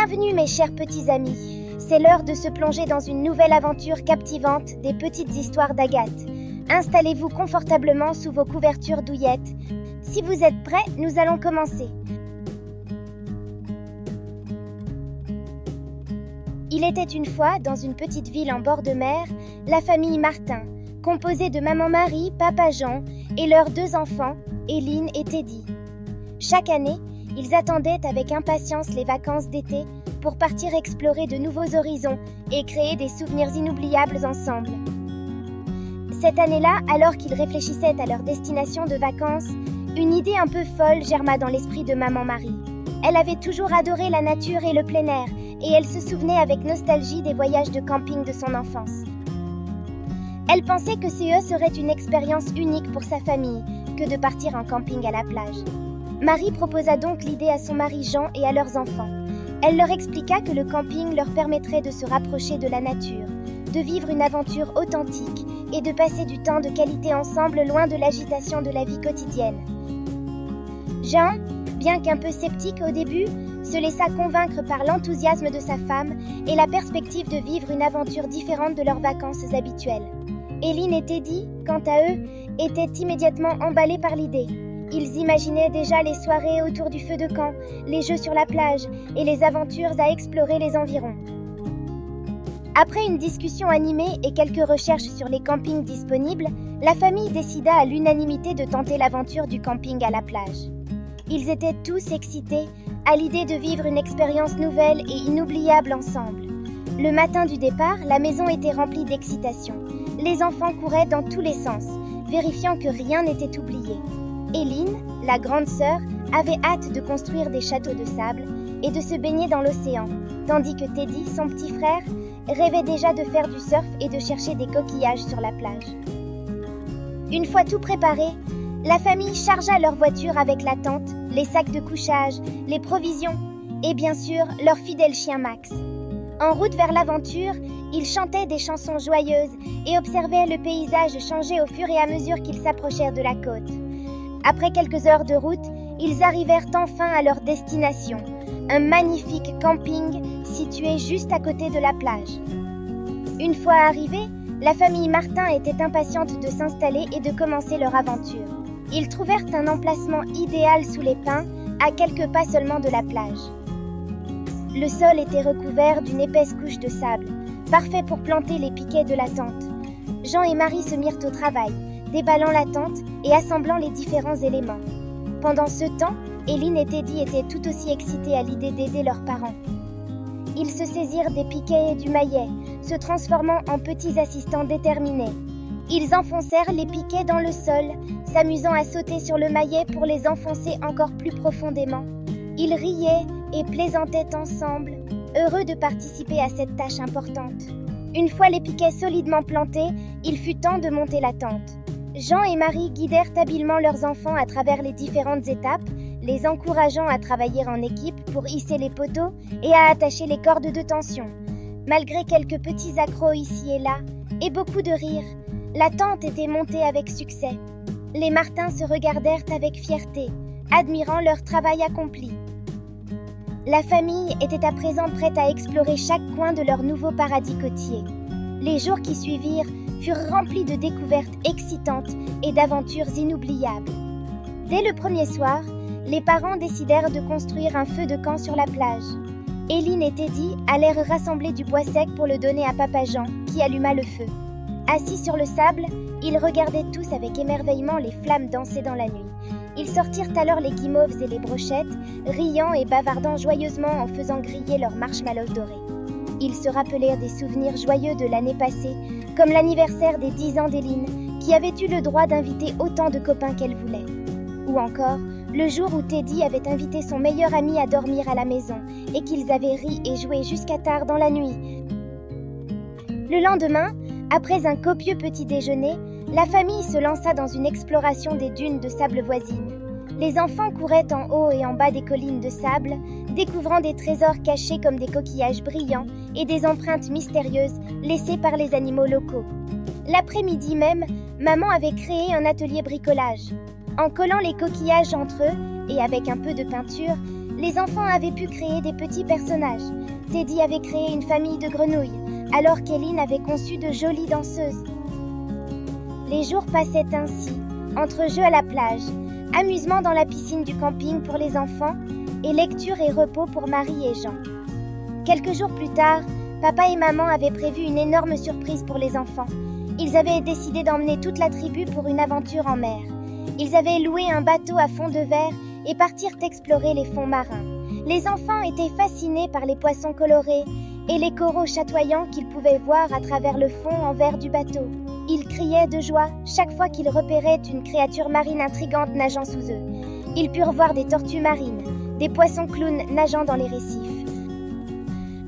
Bienvenue mes chers petits amis, c'est l'heure de se plonger dans une nouvelle aventure captivante des petites histoires d'Agathe. Installez-vous confortablement sous vos couvertures douillettes. Si vous êtes prêts, nous allons commencer. Il était une fois, dans une petite ville en bord de mer, la famille Martin, composée de maman Marie, papa Jean et leurs 2 enfants, Éline et Teddy. Chaque année, ils attendaient avec impatience les vacances d'été pour partir explorer de nouveaux horizons et créer des souvenirs inoubliables ensemble. Cette année-là, alors qu'ils réfléchissaient à leur destination de vacances, une idée un peu folle germa dans l'esprit de maman Marie. Elle avait toujours adoré la nature et le plein air, et elle se souvenait avec nostalgie des voyages de camping de son enfance. Elle pensait que CE serait une expérience unique pour sa famille que de partir en camping à la plage. Marie proposa donc l'idée à son mari Jean et à leurs enfants. Elle leur expliqua que le camping leur permettrait de se rapprocher de la nature, de vivre une aventure authentique et de passer du temps de qualité ensemble loin de l'agitation de la vie quotidienne. Jean, bien qu'un peu sceptique au début, se laissa convaincre par l'enthousiasme de sa femme et la perspective de vivre une aventure différente de leurs vacances habituelles. Éline et Teddy, quant à eux, étaient immédiatement emballés par l'idée. Ils imaginaient déjà les soirées autour du feu de camp, les jeux sur la plage et les aventures à explorer les environs. Après une discussion animée et quelques recherches sur les campings disponibles, la famille décida à l'unanimité de tenter l'aventure du camping à la plage. Ils étaient tous excités à l'idée de vivre une expérience nouvelle et inoubliable ensemble. Le matin du départ, la maison était remplie d'excitation. Les enfants couraient dans tous les sens, vérifiant que rien n'était oublié. Éline, la grande sœur, avait hâte de construire des châteaux de sable et de se baigner dans l'océan, tandis que Teddy, son petit frère, rêvait déjà de faire du surf et de chercher des coquillages sur la plage. Une fois tout préparé, la famille chargea leur voiture avec la tente, les sacs de couchage, les provisions et bien sûr leur fidèle chien Max. En route vers l'aventure, ils chantaient des chansons joyeuses et observaient le paysage changer au fur et à mesure qu'ils s'approchèrent de la côte. Après quelques heures de route, ils arrivèrent enfin à leur destination, un magnifique camping situé juste à côté de la plage. Une fois arrivés, la famille Martin était impatiente de s'installer et de commencer leur aventure. Ils trouvèrent un emplacement idéal sous les pins, à quelques pas seulement de la plage. Le sol était recouvert d'une épaisse couche de sable, parfait pour planter les piquets de la tente. Jean et Marie se mirent au travail, déballant la tente et assemblant les différents éléments. Pendant ce temps, Éline et Teddy étaient tout aussi excités à l'idée d'aider leurs parents. Ils se saisirent des piquets et du maillet, se transformant en petits assistants déterminés. Ils enfoncèrent les piquets dans le sol, s'amusant à sauter sur le maillet pour les enfoncer encore plus profondément. Ils riaient et plaisantaient ensemble, heureux de participer à cette tâche importante. Une fois les piquets solidement plantés, il fut temps de monter la tente. Jean et Marie guidèrent habilement leurs enfants à travers les différentes étapes, les encourageant à travailler en équipe pour hisser les poteaux et à attacher les cordes de tension. Malgré quelques petits accrocs ici et là, et beaucoup de rires, la tente était montée avec succès. Les Martins se regardèrent avec fierté, admirant leur travail accompli. La famille était à présent prête à explorer chaque coin de leur nouveau paradis côtier. Les jours qui suivirent furent remplis de découvertes excitantes et d'aventures inoubliables. Dès le premier soir, les parents décidèrent de construire un feu de camp sur la plage. Éline et Teddy allèrent rassembler du bois sec pour le donner à papa Jean, qui alluma le feu. Assis sur le sable, ils regardaient tous avec émerveillement les flammes danser dans la nuit. Ils sortirent alors les guimauves et les brochettes, riant et bavardant joyeusement en faisant griller leurs marshmallows dorés. Ils se rappelèrent des souvenirs joyeux de l'année passée, comme l'anniversaire des 10 ans d'Éline, qui avait eu le droit d'inviter autant de copains qu'elle voulait. Ou encore, le jour où Teddy avait invité son meilleur ami à dormir à la maison et qu'ils avaient ri et joué jusqu'à tard dans la nuit. Le lendemain, après un copieux petit déjeuner, la famille se lança dans une exploration des dunes de sable voisines. Les enfants couraient en haut et en bas des collines de sable, découvrant des trésors cachés comme des coquillages brillants et des empreintes mystérieuses laissées par les animaux locaux. L'après-midi même, maman avait créé un atelier bricolage. En collant les coquillages entre eux et avec un peu de peinture, Les enfants avaient pu créer des petits personnages. Teddy avait créé une famille de grenouilles, alors qu'Éline avait conçu de jolies danseuses. Les jours passaient ainsi, entre jeux à la plage, amusement dans la piscine du camping pour les enfants, et lecture et repos pour Marie et Jean. Quelques jours plus tard, papa et maman avaient prévu une énorme surprise pour les enfants. Ils avaient décidé d'emmener toute la tribu pour une aventure en mer. Ils avaient loué un bateau à fond de verre et partirent explorer les fonds marins. Les enfants étaient fascinés par les poissons colorés et les coraux chatoyants qu'ils pouvaient voir à travers le fond en verre du bateau. Ils criaient de joie chaque fois qu'ils repéraient une créature marine intrigante nageant sous eux. Ils purent voir des tortues marines, des poissons clowns nageant dans les récifs.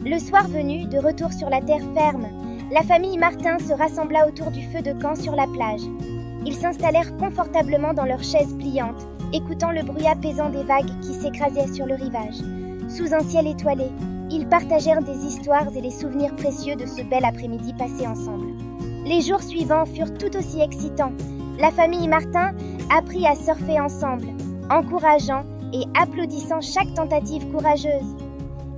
Le soir venu, de retour sur la terre ferme, la famille Martin se rassembla autour du feu de camp sur la plage. Ils s'installèrent confortablement dans leurs chaises pliantes, écoutant le bruit apaisant des vagues qui s'écrasaient sur le rivage. Sous un ciel étoilé, ils partagèrent des histoires et les souvenirs précieux de ce bel après-midi passé ensemble. Les jours suivants furent tout aussi excitants. La famille Martin apprit à surfer ensemble, encourageant et applaudissant chaque tentative courageuse.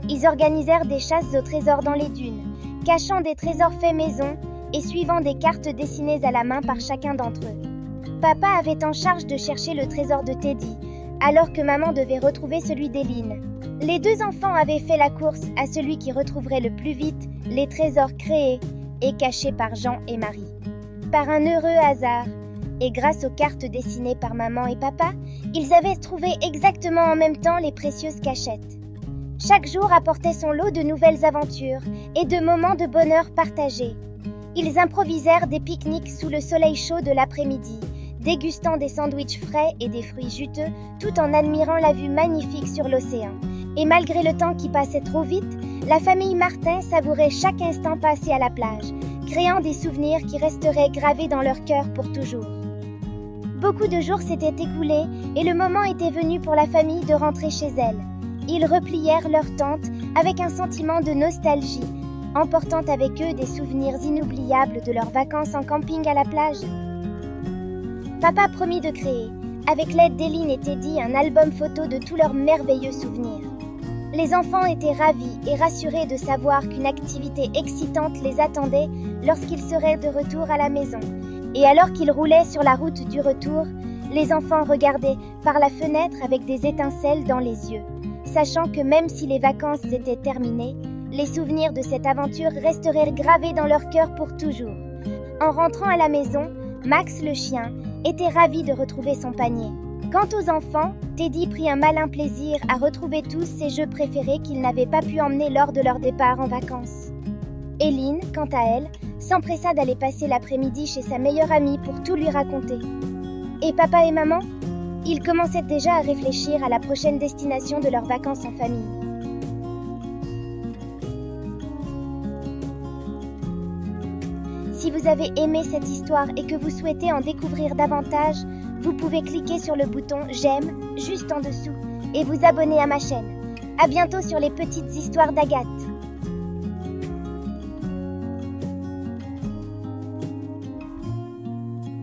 Ils organisèrent des chasses au trésor dans les dunes, cachant des trésors faits maison et suivant des cartes dessinées à la main par chacun d'entre eux. Papa avait en charge de chercher le trésor de Teddy, alors que maman devait retrouver celui d'Éline. Les deux enfants avaient fait la course à celui qui retrouverait le plus vite les trésors créés et cachés par Jean et Marie. Par un heureux hasard, et grâce aux cartes dessinées par maman et papa, ils avaient trouvé exactement en même temps les précieuses cachettes. Chaque jour apportait son lot de nouvelles aventures et de moments de bonheur partagés. Ils improvisèrent des pique-niques sous le soleil chaud de l'après-midi, dégustant des sandwichs frais et des fruits juteux, tout en admirant la vue magnifique sur l'océan. Et malgré le temps qui passait trop vite, la famille Martin savourait chaque instant passé à la plage, créant des souvenirs qui resteraient gravés dans leur cœur pour toujours. Beaucoup de jours s'étaient écoulés et le moment était venu pour la famille de rentrer chez elle. Ils replièrent leur tente avec un sentiment de nostalgie, emportant avec eux des souvenirs inoubliables de leurs vacances en camping à la plage. Papa promit de créer, avec l'aide d'Éline et Teddy, un album photo de tous leurs merveilleux souvenirs. Les enfants étaient ravis et rassurés de savoir qu'une activité excitante les attendait lorsqu'ils seraient de retour à la maison. Et alors qu'ils roulaient sur la route du retour, les enfants regardaient par la fenêtre avec des étincelles dans les yeux, sachant que même si les vacances étaient terminées, les souvenirs de cette aventure resteraient gravés dans leur cœur pour toujours. En rentrant à la maison, Max le chien était ravi de retrouver son panier. Quant aux enfants, Teddy prit un malin plaisir à retrouver tous ses jeux préférés qu'ils n'avaient pas pu emmener lors de leur départ en vacances. Éline, quant à elle, s'empressa d'aller passer l'après-midi chez sa meilleure amie pour tout lui raconter. Et papa et maman? Ils commençaient déjà à réfléchir à la prochaine destination de leurs vacances en famille. Si vous avez aimé cette histoire et que vous souhaitez en découvrir davantage, vous pouvez cliquer sur le bouton « J'aime » juste en dessous et vous abonner à ma chaîne. À bientôt sur les petites histoires d'Agathe.